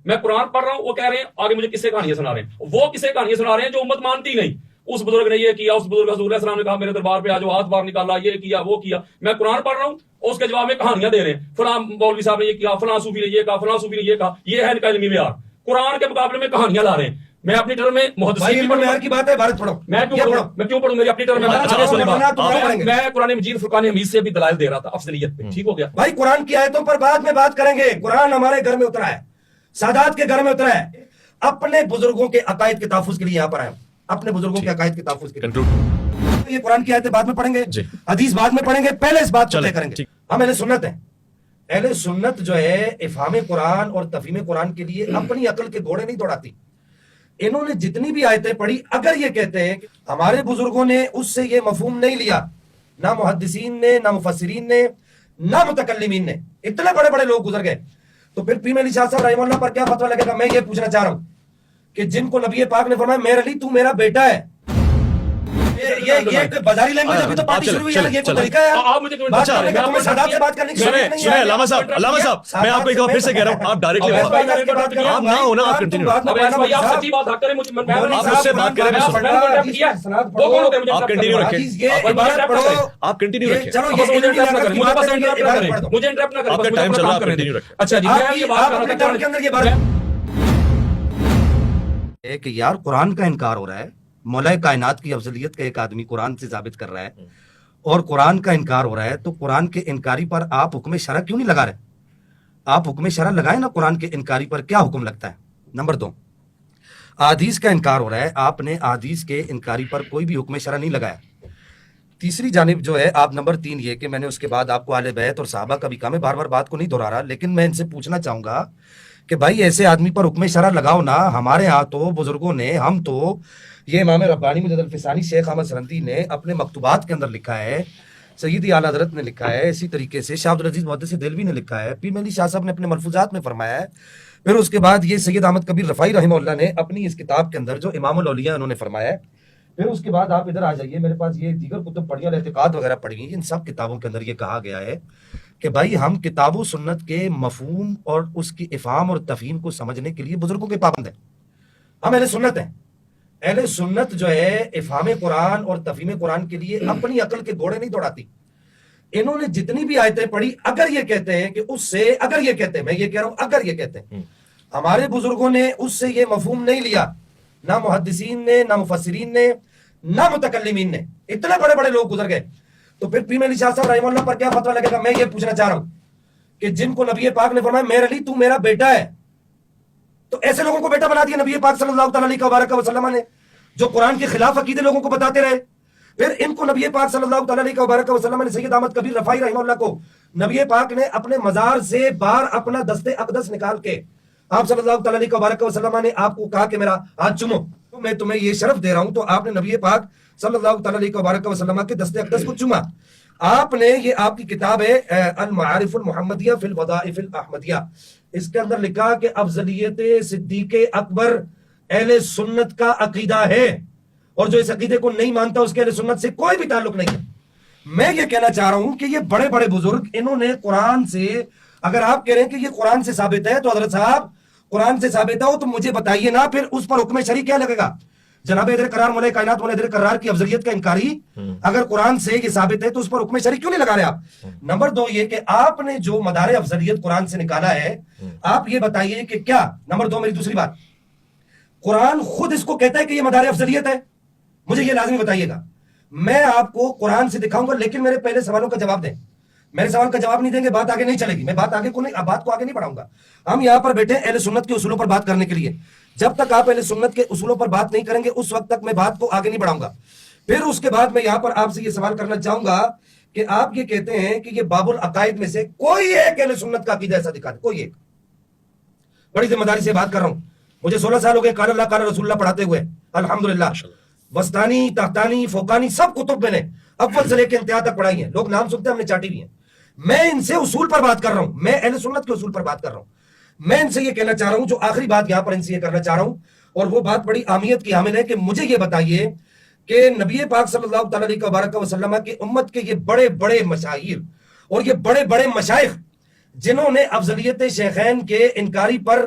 میں قرآن پڑھ رہا ہوں، وہ کہہ رہے ہیں آگے مجھے کسے کہانیاں سنا رہے ہیں، وہ کسے کہانیاں سنا رہے ہیں جو امت مانتی نہیں. اس بزرگ نے یہ کیا، اس بزرگ حضور علیہ السلام نے کہا میرے دربار پہ آ جاؤ، ہاتھ باہر نکالا، یہ کیا وہ کیا. میں قرآن پڑھ رہا ہوں اور اس کے جواب میں کہانیاں دے رہے ہیں، فلاں مولوی صاحب نے یہ کیا، فلاں صوفی نے یہ کہا، فلاں صوفی نے یہ کہا. یہ ہے ان کا علمی معیار. قرآن کے مقابلے میں کہانیاں لا رہے ہیں. میں اپنی ٹرم میں محدثین کی بات ہے، عبارت پڑھو. میں کیوں پڑھوں؟ میری اپنی ٹرم میں قرآن مجید فرقان حمید سے بھی دلائل دے رہا تھا افضلیت پہ. ٹھیک ہو گیا بھائی، قرآن کی آیتوں پر بعد میں بات کریں گے. قرآن ہمارے گھر میں اترا ہے، سادات کے گھر میں اترا ہے. اپنے بزرگوں کے عقائد کے تحفظ کے لیے یہاں پر آئے، اپنے بزرگوں کے عقائد کے تحفظ کے لیے. یہ قرآن کی آیتیں بعد میں پڑھیں گے، حدیث بعد میں پڑھیں گے، پہلے اس بات کو طے کریں گے. ہم اہل سنت ہیں. اہل سنت جو ہے افہام قرآن اور تفہیم قرآن کے لیے اپنی عقل کے گھوڑے نہیں دوڑاتی. انہوں نے جتنی بھی آیتیں پڑھی، اگر یہ کہتے ہیں کہ ہمارے بزرگوں نے اس سے یہ مفہوم نہیں لیا، نہ محدثین نے، نہ مفسرین نے، نہ متکلمین نے، اتنے بڑے بڑے لوگ گزر گئے، تو پھر پیر علی شاہ صاحب رحمہ اللہ پر کیا فتویٰ لگے گا؟ میں یہ پوچھنا چاہ رہا ہوں کہ جن کو نبی پاک نے فرمایا میرے علی تو میرا بیٹا ہے، یہ بازاری لینگویج ابھی تو پارٹی شروع ہوئی ہے. یہ کوئی طریقہ ہے بات کرنے کا؟ تمہیں سادات سے بات کرنے کی ضرورت نہیں ہے. سنیں علامہ صاحب، میں آپ کو ایک بار پھر سے کہہ رہا ہوں، آپ ڈائریکٹلی آپ نہ ہونا، آپ کنٹینیو آپ سچی بات کریں، آپ مجھ سے بات کریں، آپ کنٹینیو رکھیں، آپ کنٹینیو رکھیں. مجھے انٹرپٹ نہ کریں، آپ کا ٹائم چل رہا ہے، آپ کنٹینیو رکھیں. اچھا جی، میں یہ بات کرنا چاہتا ہوں کہ یار قرآن کا انکار ہو رہا ہے، مولا کائنات کی افضلیت کا ایک آدمی قرآن سے ثابت کر رہا ہے اور قرآن کا انکار ہو رہا ہے، تو قرآن کے انکاری پر آپ حکم شرع کیوں نہیں لگا رہے؟ آپ حکم شرع لگائیں نا. قرآن کے انکاری پر کیا حکم لگتا ہے؟ نمبر 2، احادیث کا انکار ہو رہا ہے، آپ نے احادیث کے انکاری پر کوئی بھی حکم شرع نہیں لگایا. تیسری جانب جو ہے آپ نمبر 3 یہ کہ میں نے اس کے بعد آپ کو اہل بیت اور صحابہ کا بھی کہا، میں بار بار بات کو نہیں دہرا رہا، لیکن میں ان سے پوچھنا چاہوں گا کہ بھائی ایسے آدمی پر حکم شرع لگاؤ نا. ہمارے ہاں تو بزرگوں نے، ہم تو یہ امام ربانی مجد الفسانی شیخ احمد سرندی نے اپنے مکتوبات کے اندر لکھا ہے، سیدی اعلیٰ حضرت نے لکھا ہے، اسی طریقے سے شاہ عبدالعزیز محدث دہلوی نے لکھا ہے، پیر علی شاہ صاحب نے اپنے ملفوظات میں فرمایا ہے. پھر اس کے بعد یہ سید احمد کبیر رفاعی رحمہ اللہ نے اپنی اس کتاب کے اندر جو امام الاولیاء انہوں نے فرمایا ہے. پھر اس کے بعد آپ ادھر آ جائیے، میرے پاس یہ دیگر کتب پڑھی اور اعتقاد وغیرہ پڑھی ہیں، ان سب کتابوں کے اندر یہ کہا گیا ہے کہ بھائی ہم کتاب و سنت کے مفہوم اور اس کی افہام اور تفہیم کو سمجھنے کے لیے بزرگوں کے پابند ہیں. ہم اہل سنت ہیں. اہل سنت جو ہے افہام قرآن اور تفہیم قرآن کے لیے اپنی عقل کے گھوڑے نہیں دوڑاتی. انہوں نے جتنی بھی آیتیں پڑھی، اگر یہ کہتے ہیں کہ اس سے، اگر یہ کہتے ہیں، میں یہ کہہ رہا ہوں اگر یہ کہتے ہیں ہمارے بزرگوں نے اس سے یہ مفہوم نہیں لیا، نہ محدثین نے، نہ مفسرین نے، نہ متکلمین نے، اتنے بڑے بڑے لوگ گزر گئے، تو پھر پیر علی شاہ صاحب رحمہ اللہ پر کیا فتویٰ لگے گا؟ میں یہ پوچھنا چاہ رہا ہوں کہ جن کو نبی پاک نے فرمایا میرے علی تو میرا بیٹا ہے، تو ایسے لوگوں کو بیٹا بنا دیا نبی پاک صلی اللہ تعالی علیہ وسلم نے، جو قرآن کے خلاف عقیدے لوگوں کو بتاتے رہے. پھر ان کو نبی پاک صلی اللہ تعالی علیہ وسلم نے، سید احمد کبیر رفاعی رحمہ اللہ کو نبی پاک نے اپنے مزار سے باہر اپنا دست اقدس نکال کے آپ صلی اللہ تعالی علیہ وسلم نے آپ کو کہا کہ میرا ہاتھ چومو، تو میں تمہیں یہ شرف دے رہا ہوں، تو آپ نے نبی پاک صلی اللہ تعالی علیہ وسلم کے دست اقدس کو چوما. آپ نے، یہ آپ کی کتاب ہے المعارف المحمدیہ فی الوظائف الاحمدیہ، اس کے اندر لکھا کہ افضلیت صدیق اکبر اہل سنت کا عقیدہ ہے، اور جو اس عقیدے کو نہیں مانتا اس کے اہل سنت سے کوئی بھی تعلق نہیں ہے. میں یہ کہنا چاہ رہا ہوں کہ یہ بڑے بڑے بزرگ، انہوں نے قرآن سے، اگر آپ کہہ رہے ہیں کہ یہ قرآن سے ثابت ہے، تو حضرت صاحب قرآن سے ثابت ہے تو مجھے بتائیے نا پھر اس پر حکم شرعی کیا لگے گا؟ جناب حیدر کرار مولا کائنات مولا حیدر کرار کی افضلیت کا انکاری اگر قرآن سے یہ ثابت ہے تو اس پر حکم شرعی کیوں نہیں لگا رہے آپ؟ نمبر 2 یہ کہ آپ نے جو مدار افضلیت قرآن سے نکالا ہے، آپ یہ بتائیے کہ کیا، نمبر 2 میری دوسری بات، قرآن خود اس کو کہتا ہے کہ یہ مدار افضلیت ہے؟ مجھے یہ لازمی بتائیے گا. میں آپ کو قرآن سے دکھاؤں گا، لیکن میرے پہلے سوالوں کا جواب دیں. میرے سوال کا جواب نہیں دیں گے بات آگے نہیں چلے گی، میں بات کو آگے نہیں بڑھاؤں گا. ہم یہاں پر بیٹھے اہل سنت کے اصولوں پر بات کرنے کے لیے. جب تک آپ اہل سنت کے اصولوں پر بات نہیں کریں گے اس وقت تک میں بات کو آگے نہیں بڑھاؤں گا. پھر اس کے بعد میں یہاں پر آپ سے یہ سوال کرنا چاہوں گا کہ آپ یہ کہتے ہیں کہ یہ باب العقائد میں سے کوئی ایک اہل سنت کا عقیدہ ایسا دکھا دے، کوئی ایک. بڑی ذمہ داری سے بات کر رہا ہوں، مجھے 16 سال ہو گئے قال اللہ قال رسول اللہ پڑھاتے ہوئے، الحمدللہ. بستانی، تحتانی، فوقانی سب کتب میں نے اول سے لے کے انتہا تک پڑھائی ہیں. لوگ نام سنتے ہیں، ہم نے چاٹی بھی ہیں. میں ان سے اصول پر بات کر رہا ہوں، میں اہل سنت کے اصول پر بات کر رہا ہوں. میں ان سے یہ کہنا چاہ رہا ہوں، جو آخری بات یہاں پر ان سے یہ کرنا چاہ رہا ہوں، اور وہ بات بڑی اہمیت کی حامل ہے کہ مجھے یہ بتائیے کہ نبی پاک صلی اللہ تعالی علیہ وسلم کی امت کے یہ بڑے بڑے مشاہیر اور یہ بڑے بڑے مشائخ جنہوں نے افضلیت شیخین کے انکاری پر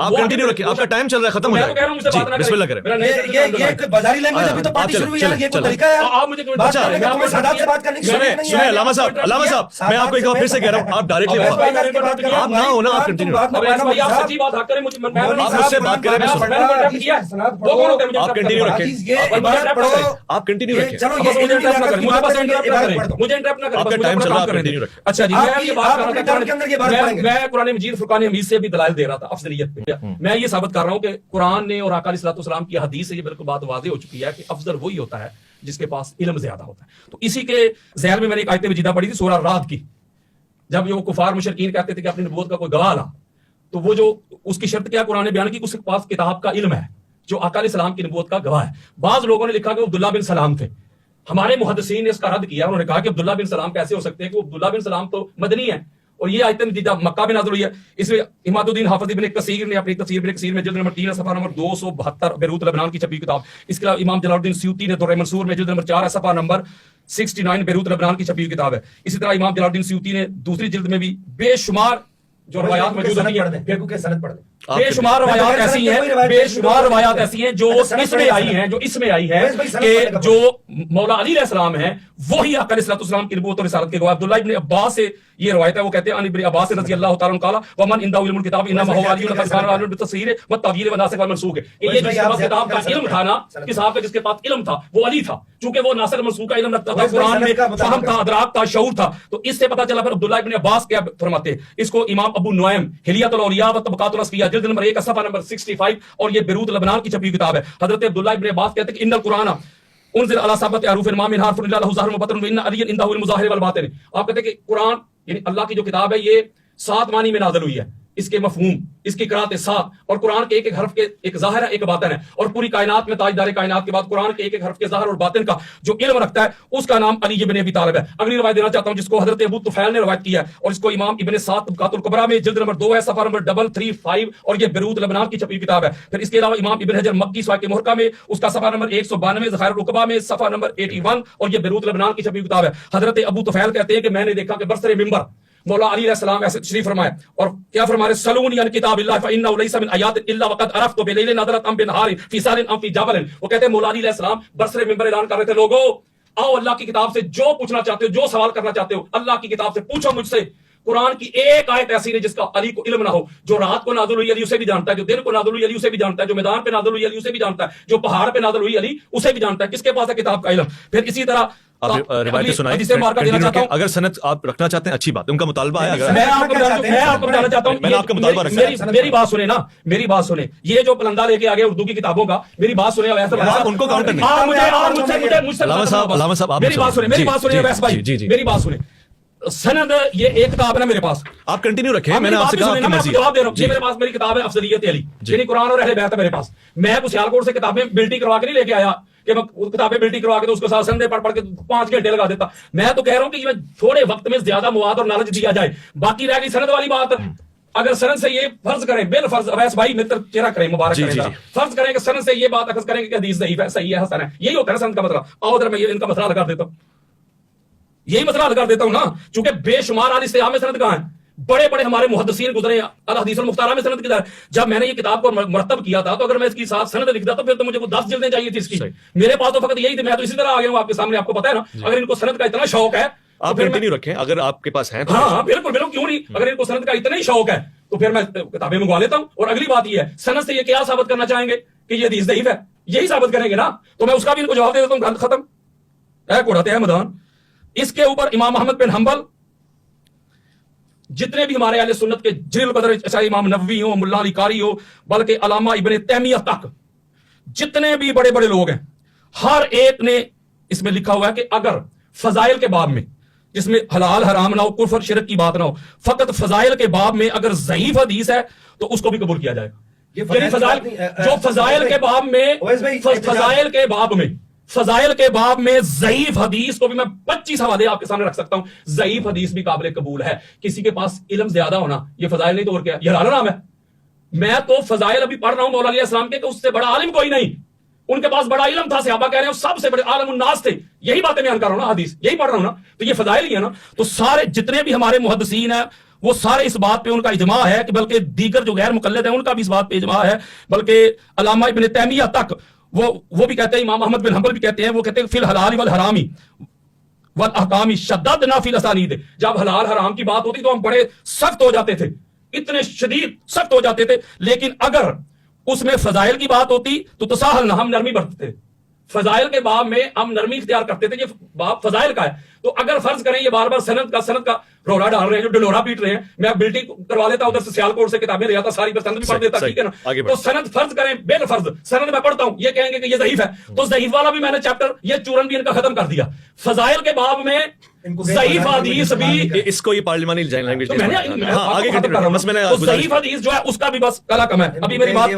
آپ کنٹینیو رکھیں, آپ کا ٹائم چل رہا ہے, ختم ہو میں جائے تو کہہ رہا ہوں مجھ سے بات نہ بسم اللہ کریں. یہ بازاری لینگویج ابھی تو پارٹی شروع ہوئی ہے, یہ کوئی طریقہ ہے آپ مجھے بات کرنے کا, تمہیں سادات سے بات کرنے کی ضرورت نہیں ہے. علامہ صاحب, میں آپ کو ایک بار پھر سے کہہ رہا ہوں, آپ ڈائریکٹلی آپ نہ ہونا, آپ کنٹینیو آپ سچی بات حق کریں, آپ مجھ سے بات کریں, آپ کنٹینیو رکھیں, آپ کنٹینیو رکھیں, مجھے انٹرپٹ نہ آپ کا ٹائم چل رہا ہے, آپ کنٹینیو رکھیں. اچھا جی, میں یہ بات کر رہا تھا, میں قرآن مجید فرقان حمید سے بھی دلائل دے رہا تھا افضلیت پہ. میں یہ ثابت کر رہا ہوں کہ قرآن نے اور آقا علیہ الصلوۃ والسلام کی حدیث سے یہ بالکل بات واضح ہو چکی ہے کہ افضل وہی ہوتا ہے جس کے پاس علم زیادہ ہوتا ہے. تو اسی کے ذیل میں نے ایک آیت مجیدہ پڑھی تھی سورہ رعد کی, جب وہ کفار مشرکین کہتے تھے کہ اپنی نبوت کا کوئی گواہ لا, تو وہ جو اس کی شرط کیا قرآن نے بیان کی, اس کے پاس کتاب کا علم ہے جو آقا علیہ السلام کی نبوت کا گواہ ہے. بعض لوگوں نے لکھا کہ عبداللہ بن سلام تھے. ہمارے محدثین نے اس کا رد کیا, انہوں نے کہا کہ عبداللہ بن سلام کیسے ہو سکتے ہیں, کہ عبداللہ بن سلام تو مدنی ہے, اور یہ آیت مجیدہ مکہ میں نازل ہوئی ہے. اس میں اماد الدین حافظ ابن کثیر نے اپنی تفسیر ابن کثیر میں جلد نمبر 3 صفحہ نمبر 272 بیروت لبنان کی چھپی کتاب. اس کے علاوہ امام جلال الدین سیوطی نے درہ منصور میں جلد نمبر 4 صفحہ نمبر 69 بیروت لبنان کی چھپی کتاب ہے. اسی طرح امام جلال الدین سیوطی نے دوسری جلد میں بھی بے شمار جو روایات موجود ہوتی ہیں, بے شمار روایات ایسی ہیں, بے شمار روایات ایسی ہیں جو اس میں آئی ہیں, جو اس میں آئی ہے کہ جو مولا علی علیہ السلام ہیں وہی آقا علیہ السلام کی نبوت اور رسالت کے گواہ. عبداللہ ابن عباس سے یہ روایت ہے, وہ کہتے ہیں ان ابن عباس رضی اللہ تعالی عنہ قال ومن عنده علم الكتاب انما هو علی الفضل علی بالتصحیح والتعبیر والناسخ والمنسوخ. یہ جس کے پاس کتاب کا علم تھا نا, کتاب کا جس کے پاس علم تھا وہ علی تھا, چونکہ وہ ناسخ منسوخ کا علم رکھتا تھا, قرآن میں فہم تھا, ادراک تھا, شعور تھا. تو اس سے پتہ چلا پھر عبداللہ ابن عباس کیا فرماتے ہیں. اس کو امام ابو نعیم حلیۃ الاولیاء و طبقات الاصفیاء جلد نمبر 1 صفحہ نمبر 65, اور یہ بیروت لبنان کی چھپی کتاب ہے. حضرت عبداللہ ابن عباس کہتے ہیں کہ ان القرآن انزل علی ثابت حروف ما من حرف الا له ظاہر وباطن وان علی عنده المظاہر والباطن. آپ کہتے ہیں کہ قرآن یعنی اللہ کی جو کتاب ہے یہ 7 معنی میں نازل ہوئی ہے, اس کے مفہوم, اس کی قرات 7, اور قرآن کے ایک ایک حرف کے ایک ظاہر ہے ایک باطن ہے, اور پوری کائنات میں تاجدار کائنات کے بعد قرآن کے ایک ایک حرف کے ظاہر اور باطن کا جو علم رکھتا ہے اس کا نام علی ابن ابی طالب ہے. اگلی روایت دینا چاہتا ہوں جس کو حضرت ابو طفیل نے روایت کیا ہے, اور اس کو امام ابن سعد طبقات الکبریٰ میں جلد نمبر 2 ہے صفحہ نمبر 335, اور یہ بیروت لبنان کی چھپی کتاب ہے. پھر اس کے علاوہ امام ابن حجر مکی سواق محرقہ میں اس کا صفحہ نمبر 192, ذخائر العقبہ میں صفحہ نمبر 81, اور یہ بیروت لبنان کی چھپی کتاب ہے. حضرت ابو طفیل کہتے ہیں کہ میں نے دیکھا کہ برسر ممبر مولا علی علیہ السلام ایسے تشریف فرمائے اور کیا فرمائے, سلونی عن کتاب اللہ فانه ليس من آیات الا وقد عرفت بلیل نظرت ام بنهار فی سال ام فی جبل. وہ کہتے ہیں مولا علی علیہ السلام برسر ممبر اعلان کر رہے تھے, لوگو آؤ اللہ کی کتاب سے جو پوچھنا چاہتے ہو, جو سوال کرنا چاہتے ہو, اللہ کی کتاب سے پوچھو مجھ سے. قرآن کی ایک آیت ایسی نہیں جس کا علی کو علم نہ ہو. جو رات کو نازل ہوئی علی اسے بھی جانتا ہے, جو دن کو نازل ہوئی علی اسے بھی جانتا ہے, جو میدان پہ نازل ہوئی علی اسے بھی جانتا ہے, جو پہاڑ پہ نازل ہوئی علی اسے بھی جانتا ہے. کس کے پاس ہے کتاب کا علم. پھر اسی طرح آپ روایتیں سنائیں, اگر سند آپ رکھنا چاہتے ہیں اچھی بات, ان کا مطالبہ ہے. اگر میں آپ کو بتانا چاہتا ہوں, میں نے آپ کا مطالبہ رکھا, میری بات سنیں نا, میری بات سنیں. یہ جو پلندہ لے کے آگے اردو کی کتابوں کا, میری بات سنیں. ان کو کاؤنٹر نہیں, علامہ صاحب میری بات سنیں, میری بات سنیں ویس بھائی, میری بات سنیں. سند یہ ایک کتاب ہے نا میرے پاس, آپ کنٹینیو رکھیں, میں نے آپ سے کہا آپ کی مرضی. جواب دے رہا ہوں, یہ میرے پاس میری کتاب ہے افضلیت علی, یعنی قرآن اور اہل بیت ہے میرے پاس. میں کو سیالکوٹ سے کتابیں بلٹی کروا کے نہیں لے کے آیا کہ میں کتابیں بلٹی کروا کے تو اس کے ساتھ سندے پڑھ کے 5 گھنٹے لگا دیتا. میں تو کہہ رہا ہوں کہ تھوڑے وقت میں زیادہ مواد اور نالج دیا جائے. باقی رہ گئی سند والی بات, اگر سند سے یہ فرض کریں, بالفرض اویس بھائی متر چہرہ کریں, مبارک کریں, فرض کریں کہ سند سے یہ بات اخذ کریں کہ حدیث ضعیف ہے, صحیح ہے, حسن ہے, یہی ہوتا ہے سند کا مسئلہ. آؤ ادھر میں ان کا مسئلہ لگا دیتا ہوں, یہی مسئلہ حل کر دیتا ہوں نا. چونکہ بے شمار علی استحام میں سند کہاں ہیں, بڑے بڑے ہمارے محدثین گزرے الحدیث المختارہ میں سند کدھر. جب میں نے یہ کتاب کو مرتب کیا تھا تو اگر میں اس کی ساتھ سند لکھتا تو پھر تو مجھے 10 جلدیں چاہیے تھی اس کی. میرے پاس تو فقط یہی تھی, میں تو اسی طرح آ گیا ہوں آپ کے سامنے, آپ کو پتا ہے نا. اگر ان کو سند کا اتنا شوق ہے آپ کنٹینیو رکھیں, اگر آپ کے پاس ہیں. ہاں بالکل بالکل, کیوں نہیں. اگر ان کو سند کا اتنا ہی شوق ہے تو پھر میں کتابیں منگوا لیتا ہوں. اور اگلی بات یہ ہے, سند سے یہ کیا ثابت کرنا چاہیں گے کہ یہ حدیث ضعیف ہے, یہی ثابت کریں گے نا. تو میں اس کا بھی ان کو جواب دے دیتا ہوں, ختم ہے کوڑاتے ہیں میدان. اس کے اوپر امام احمد بن حنبل, جتنے بھی ہمارے اہل سنت کے جلیل القدر, چاہے امام نووی ہو, ملا علی قاری ہو, بلکہ علامہ ابن تیمیہ تک, جتنے بھی بڑے بڑے لوگ ہیں, ہر ایک نے اس میں لکھا ہوا ہے کہ اگر فضائل کے باب میں, جس میں حلال حرام نہ ہو, کفر شرک کی بات نہ ہو, فقط فضائل کے باب میں اگر ضعیف حدیث ہے تو اس کو بھی قبول کیا جائے گا. یعنی فضائل, جو فضائل کے باب میں, فضائل کے باب میں ضعیف حدیث کو بھی میں 25 حوالے آپ کے سامنے رکھ سکتا ہوں. ضعیف حدیث بھی قابل قبول ہے. کسی کے پاس علم زیادہ ہونا یہ فضائل نہیں تو اور کیا, یہ حلال حرام ہے. میں تو فضائل ابھی پڑھ رہا ہوں مولا علیہ السلام کے, کہ اس سے بڑا عالم کوئی نہیں. ان کے پاس بڑا علم تھا, صحابہ کہہ رہے ہیں سب سے بڑے عالم الناس تھے. یہی باتیں بیان کر رہا ہوں نا, حدیث یہی پڑھ رہا ہوں نا, تو یہ فضائل ہی ہے نا. تو سارے جتنے بھی ہمارے محدثین ہیں وہ سارے اس بات پہ ان کا اجماع ہے کہ بلکہ دیگر جو غیر مقلد ہیں ان کا بھی اس بات پہ اجماع ہے، بلکہ علامہ ابن تیمیہ تک وہ بھی کہتے ہیں، امام احمد بن حنبل بھی کہتے ہیں، وہ کہتے ہیں فی الحلال والحرامی والاحکام شددنا فی الاسانید، جب حلال حرام کی بات ہوتی تو ہم بڑے سخت ہو جاتے تھے، اتنے شدید سخت ہو جاتے تھے، لیکن اگر اس میں فضائل کی بات ہوتی تو تساہلنا، ہم نرمی برتتے تھے، فضائل کے باب میں ہم نرمی اختیار کرتے تھے، یہ باب فضائل کا ہے، تو اگر فرض کریں یہ بار بار سند کا روڑا ڈال رہے ہیں، جو ڈلورا پیٹ رہے ہیں، میں بلٹی کروا دیتا ادھر سے سیالکوٹ سے کتابیں لے آتا، ساری پر سند بھی پڑھ دیتا، ٹھیک ہے نا، تو سند فرض کریں بالفرض سند میں پڑھتا ہوں، یہ کہیں گے کہ یہ ضعیف ہے، تو ضعیف والا بھی میں نے چیپٹر یہ چورن بھی ان کا ختم کر دیا، فضائل کے باب میں ضعیف حدیث بھی، اس کو یہ پارلیمانی لینگویج ضعیف حدیث جو ہے اس کا بھی بس کلا کم ہے۔ ابھی میری بات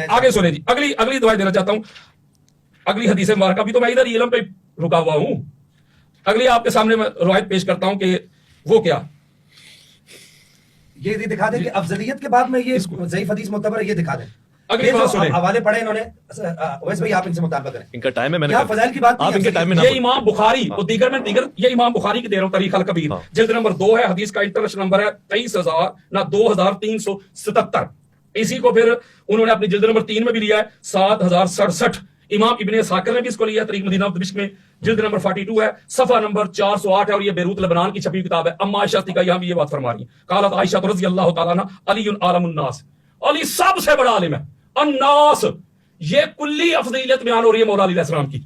آگے سنیں جی، اگلی دعائیں دینا چاہتا ہوں، اگلی حدیث مبارکہ بھی تو میں ادھر علم پہ رکا ہوا ہوں، اگلی آپ کے سامنے میں روایت پیش کرتا ہوں کہ وہ کیا، یہ دکھا دیں کہ افضلیت کے بعد میں یہ ضعیف حدیث معتبر ہے، یہ دکھا دیں۔ اگلی بات سنیں، حوالے پڑھے انہوں نے، اویس بھائی آپ ان سے مطالبہ کریں، ان کا ٹائم ہے، میں نے کیا فضائل کی بات آپ ان کے ٹائم میں یہ امام بخاری اور دیگر یہ امام بخاری کی دے رہا ہوں، تاریخ الکبیر جلد نمبر 2 ہے، حدیث کا انٹرنیشنل نمبر ہے 23,0377، اسی کو پھر انہوں نے اپنی جلد نمبر 3 میں بھی لیا ہے 7067، امام ابن اسحاق نے بھی اس کو لیا ہے تاریخ مدینہ دمشق میں جلد نمبر 42 ہے، صفحہ نمبر 408 ہے، اور یہ بیروت لبنان کی چھپی ہوئی کتاب ہے۔ اما عائشہ صدیقہ یہاں بھی یہ بات فرما رہی ہیں، قالت عائشہ رضی اللہ تعالیٰ عنہ علی عالم الناس، علی سب سے بڑا عالم ہے، الناس یہ کلی افضلیت بیان ہو رہی ہے مولا علی علیہ السلام کی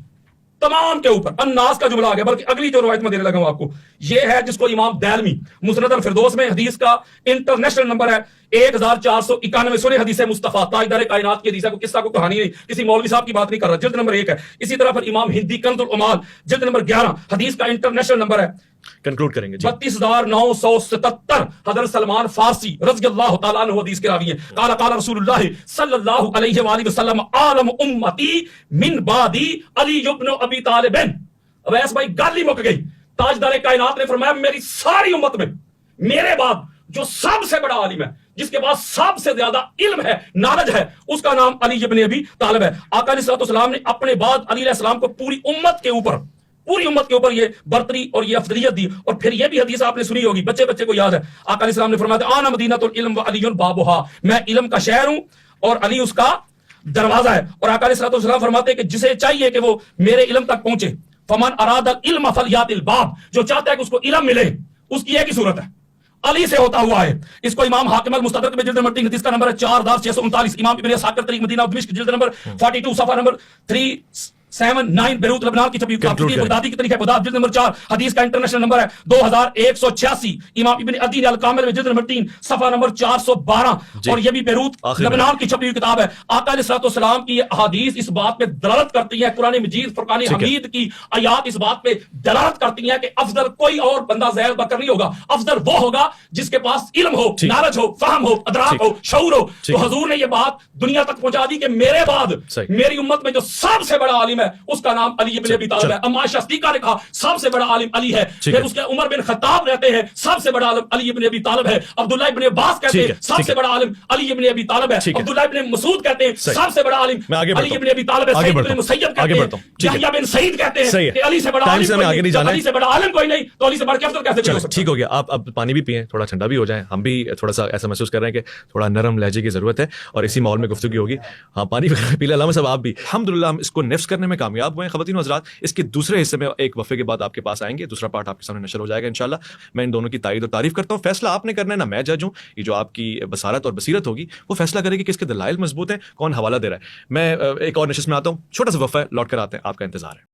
تمام کے اوپر، الناس کا جملہ آ گیا، بلکہ اگلی جو روایت میں دینے لگا ہوں آپ کو یہ ہے جس کو امام دارمی مسند الفردوس میں حدیث کا انٹرنیشنل نمبر ہے 1491، سنے حدیث مصطفیٰ تاجدار کائنات کی حدیث ہے، کوئی قصہ کو کہانی نہیں، کسی مولوی صاحب کی بات نہیں کر رہا، جلد نمبر 1 ہے۔ اسی طرح پھر امام ہندی کنز العمال جلد نمبر 11 حدیث کا انٹرنیشنل نمبر ہے کنکلوڈ کریں گے 32,977، حضرت سلمان فارسی رضی اللہ تعالیٰ عنہ حدیث کے راوی ہیں، قال قال رسول اللہ صلی اللہ علیہ وآلہ وسلم عالم امتی من بعدی علی ابن ابی طالب۔ اب ایس بھائی گل ہی مک گئی، تاجدار کائنات نے فرمایا میری ساری امت میں میرے بعد جو سب سے بڑا عالم ہے، جس کے پاس سب سے زیادہ علم ہے، نالج ہے، اس کا نام علی ابن ابی طالب ہے۔ آقا علیہ السلام نے اپنے بعد علی علیہ السلام کو پوری امت کے اوپر یہ برتری اور یہ افضلیت دی، اور پھر یہ بھی حدیث آپ نے سنی ہوگی، بچے کو یاد ہے، آقا علیہ السلام نے فرمایا تھا آنا مدینۃ العلم وعلی بابھا، میں علم کا شہر ہوں اور علی اس کا دروازہ ہے، اور آقا علیہ السلام فرماتے ہیں کہ جسے چاہیے کہ وہ میرے علم تک پہنچے، فمن اراد العلم فلیات الباب، جو چاہتا ہے کہ اس کو علم ملے اس کی ایک ہی صورت ہے، علی سے ہوتا ہوا ہے۔ اس کو امام حاکم المستدرک میں جلد نمبر 3 حدیث کا نمبر ہے 4639، امام ابن اسحاق تاریخ مدینہ دمشق جلد نمبر 42 صفحہ نمبر 379، بیروت لبنان کی چھپی ہوئی بغدادی کی تاریخ بغداد جلد نمبر 4 حدیث کا انٹرنیشنل نمبر ہے 2186، امام ابن عدی الکامل میں جلد نمبر 3 صفحہ نمبر 412، اور یہ بھی بیروت لبنان کی چھپی ہوئی کتاب ہے۔ آقا علیہ السلام کی یہ احادیث اس بات پہ دلالت کرتی ہیں، قرآن مجید فرقان حمید کی آیات اس بات پہ دلالت کرتی ہیں کہ افضل کوئی اور بندہ زیر بکر نہیں ہوگا، افضل وہ ہوگا جس کے پاس علم ہو، نالج ہو، فہم ہو، ادراک ہو، شعور ہو۔ تو حضور نے یہ بات دنیا تک پہنچا دی کہ میرے بعد میری امت میں جو سب سے بڑا عالم ہے اس کا نام علی ابن ابی طالب ہے۔ اما عائشہ صدیقہ نے کہا سب سے بڑا عالم علی ہے، پھر اس کے عمر بن خطاب رہتے ہیں سب سے بڑا عالم علی ابن ابی طالب ہے، عبداللہ ابن عباس کہتے ہیں سب سے بڑا عالم علی ابن ابی طالب ہے، عبداللہ ابن مسعود کہتے ہیں سب سے بڑا عالم علی ابن ابی طالب ہے، سعید بن مسیب کہتے ہیں، یحییٰ بن سعید کہتے ہیں کہ علی سے بڑا عالم کوئی نہیں، علی سے بڑا عالم کوئی نہیں، تو علی سے بڑھ کے افضل کیسے ہو سکتا ہے؟ ٹھیک ہو گیا، آپ اب پانی بھی پئیں، تھوڑا ٹھنڈا بھی ہو جائیں، ہم بھی تھوڑا سا ایسا محسوس کر رہے ہیں کہ تھوڑا نرم لہجے کی ضرورت ہے اور اسی ماحول میں گفتگو ہوگی۔ ہاں پانی پی لیں، علامہ صاحب آپ بھی الحمدللہ ہم اس کو نفس کرنے میں کامیاب ہوئے ہیں۔ خواتین و حضرات، اس کے دوسرے حصے میں ایک وقفے کے بعد آپ کے پاس آئیں گے، دوسرا پارٹ آپ کے سامنے نشر ہو جائے گا انشاءاللہ۔ میں ان دونوں کی تائید اور تعریف کرتا ہوں، فیصلہ آپ نے کرنا ہے، نہ میں جج ہوں، یہ جو آپ کی بصارت اور بصیرت ہوگی وہ فیصلہ کرے گی کہ کس کے دلائل مضبوط ہیں، کون حوالہ دے رہا ہے۔ میں ایک اور نشست میں آتا ہوں، چھوٹا سا وقفہ ہے، لوٹ کر آتے ہیں، آپ کا انتظار ہے۔